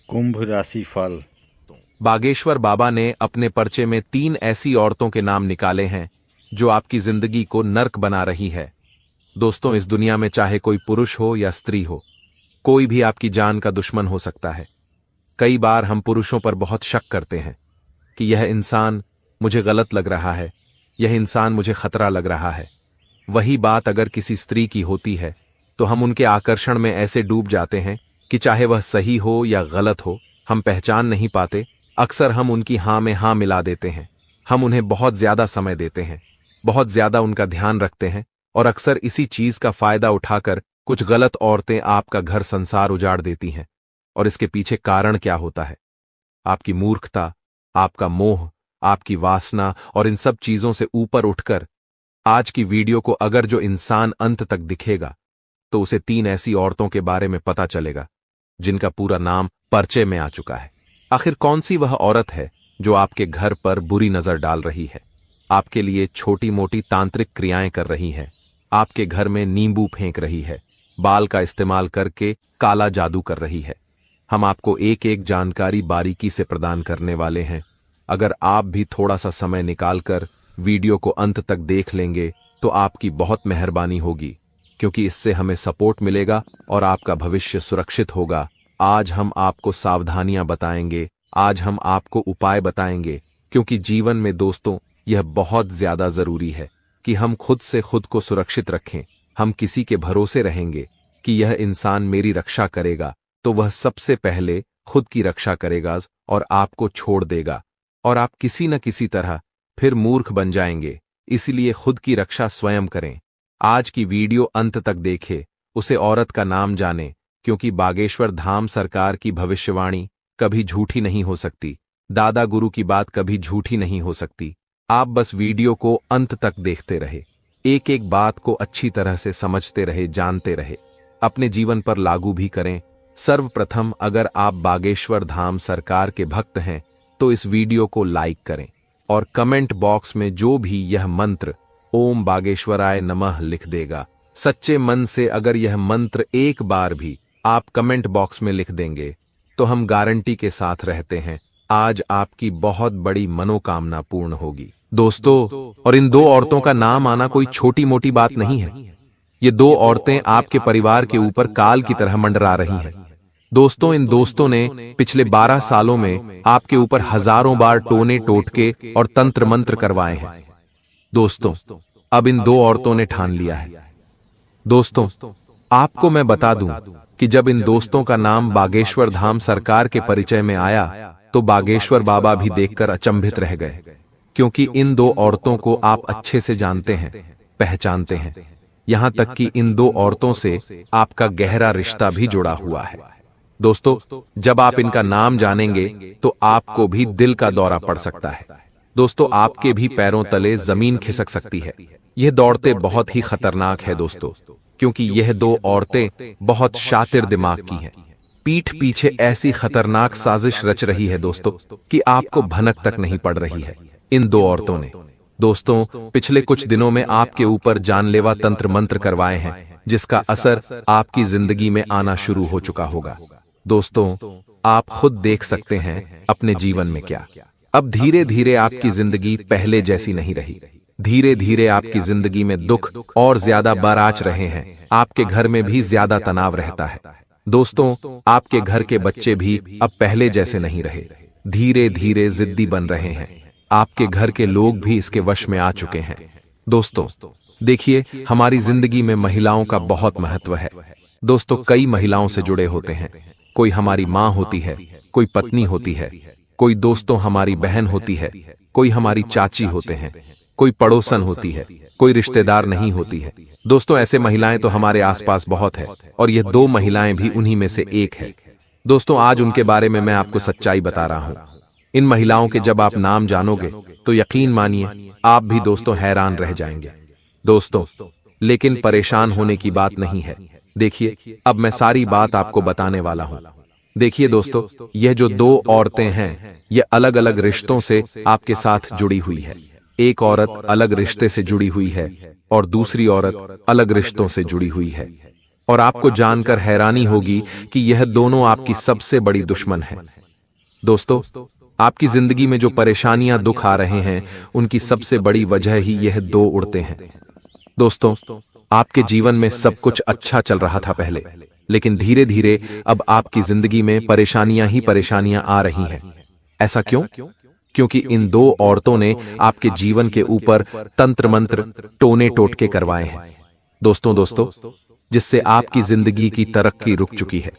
कुंभ राशि फल। बागेश्वर बाबा ने अपने पर्चे में 3 ऐसी औरतों के नाम निकाले हैं जो आपकी जिंदगी को नर्क बना रही है। दोस्तों, इस दुनिया में चाहे कोई पुरुष हो या स्त्री हो, कोई भी आपकी जान का दुश्मन हो सकता है। कई बार हम पुरुषों पर बहुत शक करते हैं कि यह इंसान मुझे गलत लग रहा है, यह इंसान मुझे खतरा लग रहा है। वही बात अगर किसी स्त्री की होती है तो हम उनके आकर्षण में ऐसे डूब जाते हैं कि चाहे वह सही हो या गलत हो, हम पहचान नहीं पाते। अक्सर हम उनकी हाँ में हाँ मिला देते हैं। हम उन्हें बहुत ज्यादा समय देते हैं, बहुत ज्यादा उनका ध्यान रखते हैं, और अक्सर इसी चीज का फायदा उठाकर कुछ गलत औरतें आपका घर संसार उजाड़ देती हैं। और इसके पीछे कारण क्या होता है? आपकी मूर्खता, आपका मोह, आपकी वासना, और इन सब चीजों से ऊपर उठकर आज की वीडियो को अगर जो इंसान अंत तक दिखेगा तो उसे 3 ऐसी औरतों के बारे में पता चलेगा जिनका पूरा नाम पर्चे में आ चुका है। आखिर कौन सी वह औरत है जो आपके घर पर बुरी नजर डाल रही है, आपके लिए छोटी मोटी तांत्रिक क्रियाएं कर रही है, आपके घर में नींबू फेंक रही है, बाल का इस्तेमाल करके काला जादू कर रही है? हम आपको एक एक जानकारी बारीकी से प्रदान करने वाले हैं। अगर आप भी थोड़ा सा समय निकालकर वीडियो को अंत तक देख लेंगे तो आपकी बहुत मेहरबानी होगी, क्योंकि इससे हमें सपोर्ट मिलेगा और आपका भविष्य सुरक्षित होगा। आज हम आपको सावधानियां बताएंगे, आज हम आपको उपाय बताएंगे, क्योंकि जीवन में दोस्तों यह बहुत ज्यादा जरूरी है कि हम खुद से खुद को सुरक्षित रखें। हम किसी के भरोसे रहेंगे कि यह इंसान मेरी रक्षा करेगा तो वह सबसे पहले खुद की रक्षा करेगा और आपको छोड़ देगा, और आप किसी न किसी तरह फिर मूर्ख बन जाएंगे। इसलिए खुद की रक्षा स्वयं करें। आज की वीडियो अंत तक देखें, उसे औरत का नाम जाने, क्योंकि बागेश्वर धाम सरकार की भविष्यवाणी कभी झूठी नहीं हो सकती। दादा गुरु की बात कभी झूठी नहीं हो सकती। आप बस वीडियो को अंत तक देखते रहे, एक एक बात को अच्छी तरह से समझते रहे, जानते रहे, अपने जीवन पर लागू भी करें। सर्वप्रथम, अगर आप बागेश्वर धाम सरकार के भक्त हैं तो इस वीडियो को लाइक करें और कमेंट बॉक्स में जो भी यह मंत्र ओम बागेश्वराय नमः लिख देगा। सच्चे मन से अगर यह मंत्र एक बार भी आप कमेंट बॉक्स में लिख देंगे तो हम गारंटी के साथ रहते हैं आज आपकी बहुत बड़ी मनोकामना पूर्ण होगी। दोस्तों, और इन 2 औरतों का नाम आना कोई छोटी मोटी बात नहीं है। ये 2 औरतें आपके परिवार के ऊपर काल की तरह मंडरा रही हैं। दोस्तों, इन दोस्तों ने पिछले 12 सालों में आपके ऊपर हजारों बार टोने टोटके और तंत्र मंत्र करवाए हैं। दोस्तों, अब इन 2 औरतों ने ठान लिया है। दोस्तों, आपको मैं बता दूं कि जब इन दोस्तों का नाम बागेश्वर धाम सरकार के परिचय में आया तो बागेश्वर बाबा भी देखकर अचंभित रह गए, क्योंकि इन 2 औरतों को आप अच्छे से जानते हैं, पहचानते हैं। यहां तक कि इन 2 औरतों से आपका गहरा रिश्ता भी जुड़ा हुआ है। दोस्तों, जब आप इनका नाम जानेंगे तो आपको भी दिल का दौरा पड़ सकता है। दोस्तों, आपके भी पैरों तले जमीन खिसक सकती है। यह दौड़ते बहुत ही खतरनाक है दोस्तों, क्योंकि यह 2 औरतें बहुत शातिर दिमाग की हैं। पीठ पीछे ऐसी खतरनाक साजिश रच रही है दोस्तों कि आपको भनक तक नहीं पड़ रही है इन 2 औरतों ने। दोस्तों, पिछले कुछ दिनों में आपके ऊपर जानलेवा तंत्र मंत्र करवाए हैं, जिसका असर आपकी जिंदगी में आना शुरू हो चुका होगा। दोस्तों, आप खुद देख सकते हैं अपने जीवन में क्या अब धीरे धीरे आपकी जिंदगी पहले जैसी नहीं रही। धीरे धीरे आपकी जिंदगी में दुख और ज्यादा बराच रहे हैं। आपके घर में भी ज्यादा तनाव रहता है। दोस्तों, आपके घर के बच्चे भी अब पहले जैसे नहीं रहे, धीरे धीरे जिद्दी बन रहे हैं। आपके घर के लोग भी इसके वश में आ चुके हैं। दोस्तों, देखिए, हमारी जिंदगी में महिलाओं का बहुत महत्व है। दोस्तों, कई महिलाओं से जुड़े होते हैं। कोई हमारी माँ होती है, कोई पत्नी होती है, कोई दोस्तों हमारी बहन होती है, कोई हमारी चाची होते हैं, कोई पड़ोसन होती है, कोई रिश्तेदार नहीं होती है। दोस्तों, ऐसे महिलाएं तो हमारे आसपास बहुत है, और यह 2 महिलाएं भी उन्हीं में से एक है। दोस्तों, आज उनके बारे में मैं आपको सच्चाई बता रहा हूं। इन महिलाओं के जब आप नाम जानोगे तो यकीन मानिए आप भी दोस्तों हैरान रह जाएंगे। दोस्तों, लेकिन परेशान होने की बात नहीं है। देखिए, अब मैं सारी बात आपको बताने वाला हूं। देखिए दोस्तों, यह जो 2 औरतें हैं, यह अलग अलग रिश्तों से आपके साथ जुड़ी हुई है। एक औरत अलग रिश्ते से जुड़ी हुई है और दूसरी औरत अलग रिश्तों से जुड़ी हुई है। और आपको जानकर हैरानी होगी कि यह दोनों आपकी सबसे बड़ी दुश्मन है। दोस्तों, आपकी जिंदगी में जो परेशानियां दुख आ रहे हैं, उनकी सबसे बड़ी वजह ही यह दो उड़ते हैं। दोस्तों, आपके जीवन में सब कुछ अच्छा चल रहा था पहले, लेकिन धीरे धीरे अब आपकी जिंदगी में परेशानियां ही परेशानियां आ रही हैं। ऐसा क्यों? क्योंकि इन दो औरतों ने आपके जीवन के ऊपर तंत्र मंत्र, टोने टोटके करवाए हैं। दोस्तों, जिससे आपकी जिंदगी की तरक्की रुक चुकी है।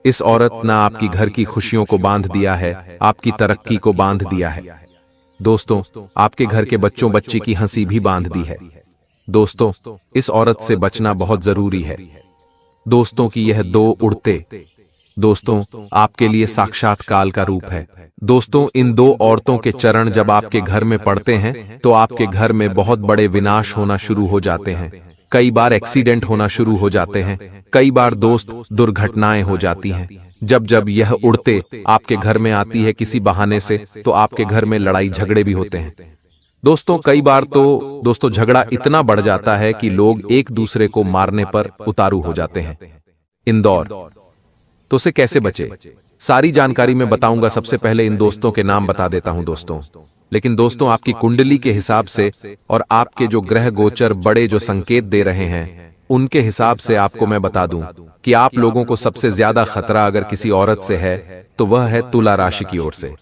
इस औरत ने आपकी घर की खुशियों को बांध दिया है, आपकी तरक्की को बांध दिया है। दोस्तों, आपके घर के बच्चों बच्ची की हंसी भी बांध दी है। दोस्तों, इस औरत से बचना बहुत जरूरी है। दोस्तों की यह दो उड़ते दोस्तों आपके लिए साक्षात काल का रूप है। दोस्तों, इन दो औरतों के चरण जब आपके घर में पड़ते हैं तो आपके घर में बहुत बड़े विनाश होना शुरू हो जाते हैं। कई बार एक्सीडेंट होना शुरू हो जाते हैं, कई बार दोस्त दुर्घटनाएं हो जाती हैं। जब जब यह उड़ते आपके घर में आती है किसी बहाने से, तो आपके घर में लड़ाई झगड़े भी होते हैं। दोस्तों, कई बार तो दोस्तों झगड़ा इतना बढ़ जाता है कि लोग एक दूसरे को मारने पर उतारू हो जाते हैं। इंदौर तो से कैसे बचे, सारी जानकारी मैं बताऊंगा। सबसे पहले इन दोस्तों के नाम बता देता हूं दोस्तों। लेकिन दोस्तों, आपकी कुंडली के हिसाब से और आपके जो ग्रह गोचर बड़े जो संकेत दे रहे हैं, उनके हिसाब से आपको मैं बता दूं कि आप लोगों को सबसे ज्यादा खतरा अगर किसी औरत से है तो वह है तुला राशि की ओर से।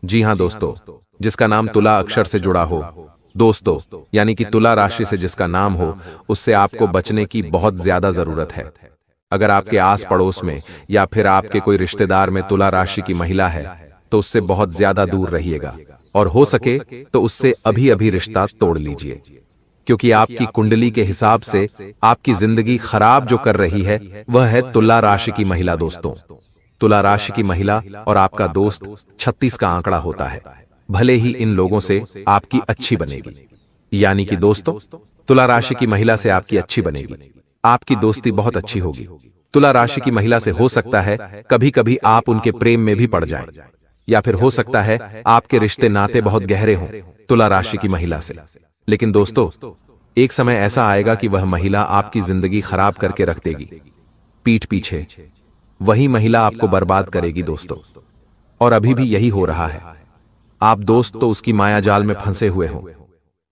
जी हां दोस्तों, जिसका नाम तुला अक्षर से जुड़ा हो। दोस्तों, यानी कि तुला राशि से जिसका नाम हो, उससे आपको बचने की बहुत ज्यादा जरूरत है। अगर आपके आस पड़ोस में या फिर आपके कोई रिश्तेदार में तुला राशि की महिला है तो उससे बहुत ज्यादा दूर रहिएगा, और हो सके तो उससे अभी अभी रिश्ता तोड़ लीजिए, क्योंकि आपकी कुंडली के हिसाब से आपकी जिंदगी खराब जो कर रही है वह है तुला राशि की महिला। दोस्तों, तुला राशि की महिला और आपका दोस्त 36 का आंकड़ा होता है। भले ही इन लोगों से आपकी अच्छी बनेगी, यानी कि दोस्तों तुला राशि की महिला से आपकी अच्छी बनेगी, आपकी दोस्ती बहुत अच्छी होगी। तुला राशि की महिला से हो सकता है कभी कभी आप उनके प्रेम में भी पड़ जाएं, या फिर हो सकता है आपके रिश्ते नाते बहुत गहरे हों तुला राशि की महिला से। लेकिन दोस्तों, एक समय ऐसा आएगा कि वह महिला आपकी जिंदगी खराब करके रख देगी। पीठ पीछे वही महिला आपको बर्बाद करेगी दोस्तों, और अभी भी यही हो रहा है। आप दोस्त तो उसकी माया जाल में फंसे हुए हो,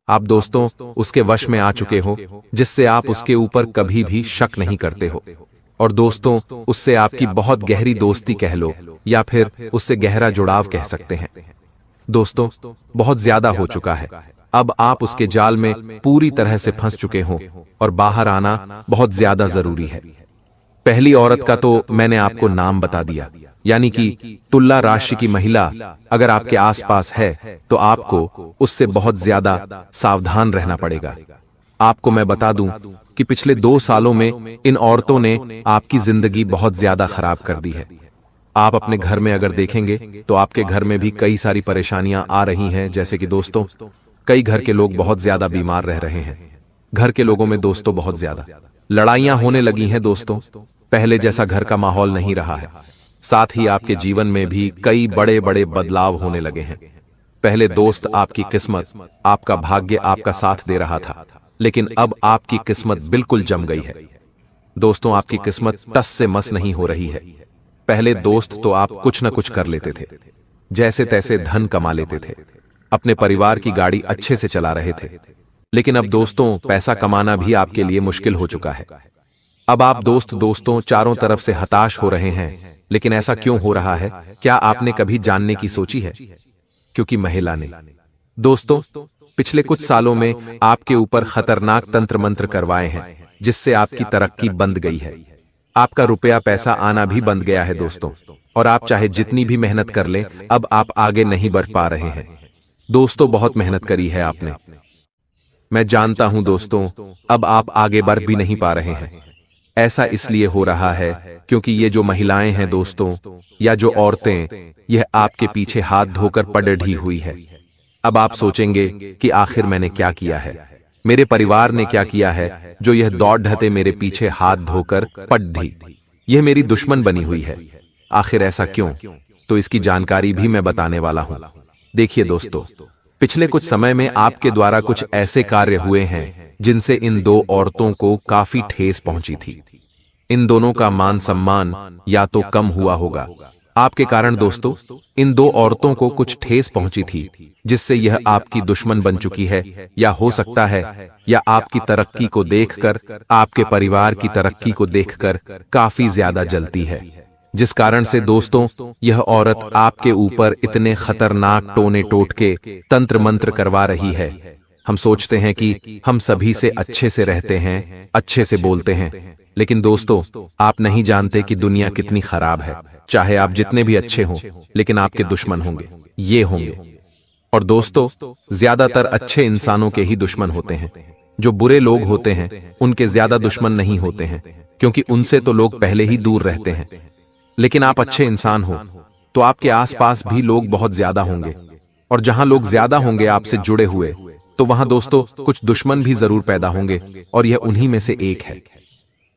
आप दोस्तों उसके वश में आ चुके हो, जिससे आप उसके ऊपर कभी भी शक नहीं करते हो। और दोस्तों, उससे आपकी बहुत गहरी दोस्ती कह लो या फिर उससे गहरा जुड़ाव कह सकते हैं। दोस्तों, बहुत ज्यादा हो चुका है, अब आप उसके जाल में पूरी तरह से फंस चुके हो और बाहर आना बहुत ज्यादा जरूरी है। पहली औरत का तो मैंने आपको नाम बता दिया, यानी कि तुला राशि की महिला अगर आपके आसपास है तो आपको उससे बहुत ज्यादा सावधान रहना पड़ेगा। आपको मैं बता दूं कि पिछले 2 सालों में इन औरतों ने आपकी जिंदगी बहुत ज्यादा खराब कर दी है। आप अपने घर में अगर देखेंगे तो आपके घर में भी कई सारी परेशानियां आ रही हैं, जैसे कि दोस्तों कई घर के लोग बहुत ज्यादा बीमार रह रहे हैं। घर के लोगों में दोस्तों बहुत ज्यादा लड़ाइयां होने लगी हैं। दोस्तों, पहले जैसा घर का माहौल नहीं रहा है। साथ ही आपके जीवन में भी कई बड़े बड़े बदलाव होने लगे हैं। पहले दोस्त आपकी किस्मत, आपका भाग्य आपका साथ दे रहा था, लेकिन अब आपकी किस्मत बिल्कुल जम गई है। दोस्तों, आपकी किस्मत टस से मस नहीं हो रही है। पहले दोस्त तो आप कुछ न कुछ कर लेते थे, जैसे तैसे धन कमा लेते थे, अपने परिवार की गाड़ी अच्छे से चला रहे थे। लेकिन अब दोस्तों पैसा कमाना भी आपके लिए मुश्किल हो चुका है। अब आप दोस्तों चारों तरफ से हताश हो रहे हैं। लेकिन ऐसा क्यों हो रहा है? क्या आपने कभी जानने की सोची है? क्योंकि महिला ने दोस्तों पिछले कुछ सालों में आपके ऊपर खतरनाक तंत्र मंत्र करवाए हैं, जिससे आपकी तरक्की बंद गई है। आपका रुपया पैसा आना भी बंद गया है दोस्तों, और आप चाहे जितनी भी मेहनत कर लें, अब आप आगे नहीं बढ़ पा रहे हैं। दोस्तों, बहुत मेहनत करी है आपने, मैं जानता हूं दोस्तों, अब आप आगे बढ़ भी नहीं पा रहे हैं। ऐसा इसलिए हो रहा है क्योंकि ये जो महिलाएं हैं दोस्तों, या जो औरतें, यह आपके पीछे हाथ धोकर पड़ हुई है। अब आप सोचेंगे कि आखिर मैंने क्या किया है, मेरे परिवार ने क्या किया है जो यह दौड़ ढहते मेरे पीछे हाथ धोकर पड़ी, यह मेरी दुश्मन बनी हुई है। आखिर ऐसा क्यों? तो इसकी जानकारी भी मैं बताने वाला हूं। देखिए दोस्तों, पिछले कुछ समय में आपके द्वारा कुछ ऐसे कार्य हुए हैं जिनसे इन 2 औरतों को काफी ठेस पहुंची थी। इन दोनों का मान सम्मान या तो कम हुआ होगा। आपके कारण दोस्तों इन दो औरतों को कुछ ठेस पहुंची थी, जिससे यह आपकी दुश्मन बन चुकी है, या हो सकता है या आपकी तरक्की को देखकर, आपके परिवार की तरक्की को देखकर काफी ज्यादा जलती है, जिस कारण से दोस्तों यह औरत आपके ऊपर इतने खतरनाक टोने टोटके तंत्र मंत्र करवा रही है। हम सोचते हैं कि हम सभी से अच्छे से रहते हैं, अच्छे से बोलते हैं, लेकिन दोस्तों आप नहीं जानते कि दुनिया कितनी खराब है। चाहे आप जितने भी अच्छे हों, लेकिन आपके दुश्मन होंगे, ये होंगे। और दोस्तों ज्यादातर अच्छे इंसानों के ही दुश्मन होते हैं। जो बुरे लोग होते हैं उनके ज्यादा दुश्मन नहीं होते हैं, क्योंकि उनसे तो लोग पहले ही दूर रहते हैं। लेकिन आप अच्छे इंसान हो तो आपके आसपास भी लोग बहुत ज्यादा होंगे, और जहां लोग ज्यादा होंगे आपसे जुड़े हुए, तो वहां दोस्तों कुछ दुश्मन भी जरूर पैदा होंगे, और यह उन्हीं में से एक है।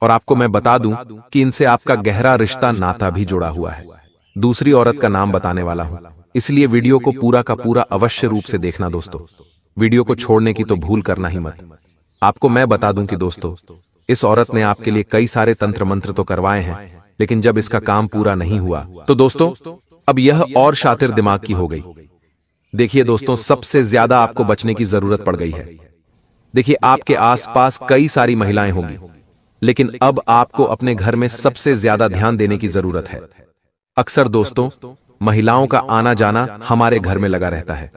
और आपको मैं बता दूं कि इनसे आपका गहरा रिश्ता नाता भी जुड़ा हुआ है। दूसरी औरत का नाम बताने वाला हूं, इसलिए वीडियो को पूरा का पूरा अवश्य रूप से देखना दोस्तों। वीडियो को छोड़ने की तो भूल करना ही मत। आपको मैं बता दूं कि दोस्तों इस औरत ने आपके लिए कई सारे तंत्र मंत्र तो करवाए हैं, लेकिन जब इसका काम पूरा नहीं हुआ तो दोस्तों अब यह और शातिर दिमाग की हो गई। देखिए दोस्तों सबसे ज्यादा आपको बचने की जरूरत पड़ गई है। देखिए आपके आसपास कई सारी महिलाएं होंगी, लेकिन अब आपको अपने घर में सबसे ज्यादा ध्यान देने की जरूरत है। अक्सर दोस्तों महिलाओं का आना जाना हमारे घर में लगा रहता है।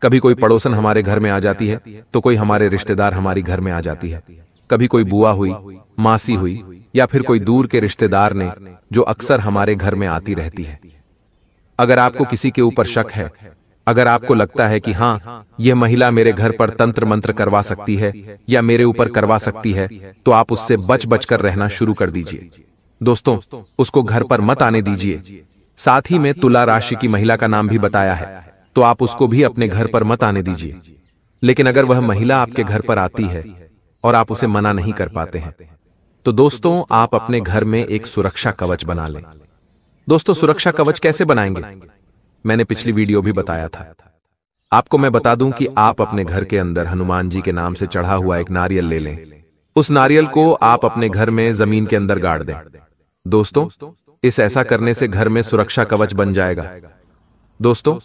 कभी कोई पड़ोसन हमारे घर में आ जाती है, तो कोई हमारे रिश्तेदार हमारी घर में आ जाती है। कभी कोई बुआ हुई, मासी हुई, या फिर कोई दूर के रिश्तेदार ने, जो अक्सर हमारे घर में आती रहती है। अगर आपको किसी के ऊपर शक है, अगर आपको लगता है कि हां यह महिला मेरे घर पर तंत्र मंत्र करवा सकती है या मेरे ऊपर करवा सकती है, तो आप उससे बच बच कर रहना शुरू कर दीजिए। दोस्तों उसको घर पर मत आने दीजिए। साथ ही में तुला राशि की महिला का नाम भी बताया है, तो आप उसको भी अपने घर पर मत आने दीजिए। लेकिन अगर वह महिला आपके घर पर आती है और आप उसे मना नहीं कर पाते हैं, तो दोस्तों आप अपने घर में एक सुरक्षा कवच बना लें। दोस्तों सुरक्षा कवच कैसे बनाएंगे, मैंने पिछली वीडियो भी बताया था। आपको मैं बता दूं कि आप अपने घर के अंदर हनुमान जी के नाम से चढ़ा हुआ एक नारियल ले लें। उस नारियल को आप अपने घर में जमीन के अंदर गाड़ दें। दोस्तों इस ऐसा करने से घर में सुरक्षा कवच बन जाएगा। दोस्तों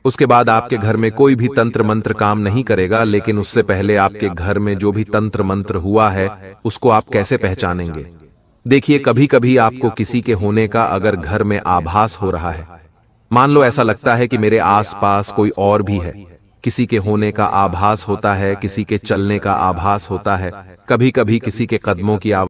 उसके बाद आपके घर में कोई भी तंत्र मंत्र काम नहीं करेगा, लेकिन उससे पहले आपके घर में जो भी तंत्र मंत्र हुआ है उसको आप कैसे पहचानेंगे। देखिए कभी कभी आपको किसी के होने का अगर घर में आभास हो रहा है, मान लो ऐसा लगता है कि मेरे आसपास कोई और भी है, किसी के होने का आभास होता है, किसी के चलने का आभास होता है, कभी कभी किसी के कदमों की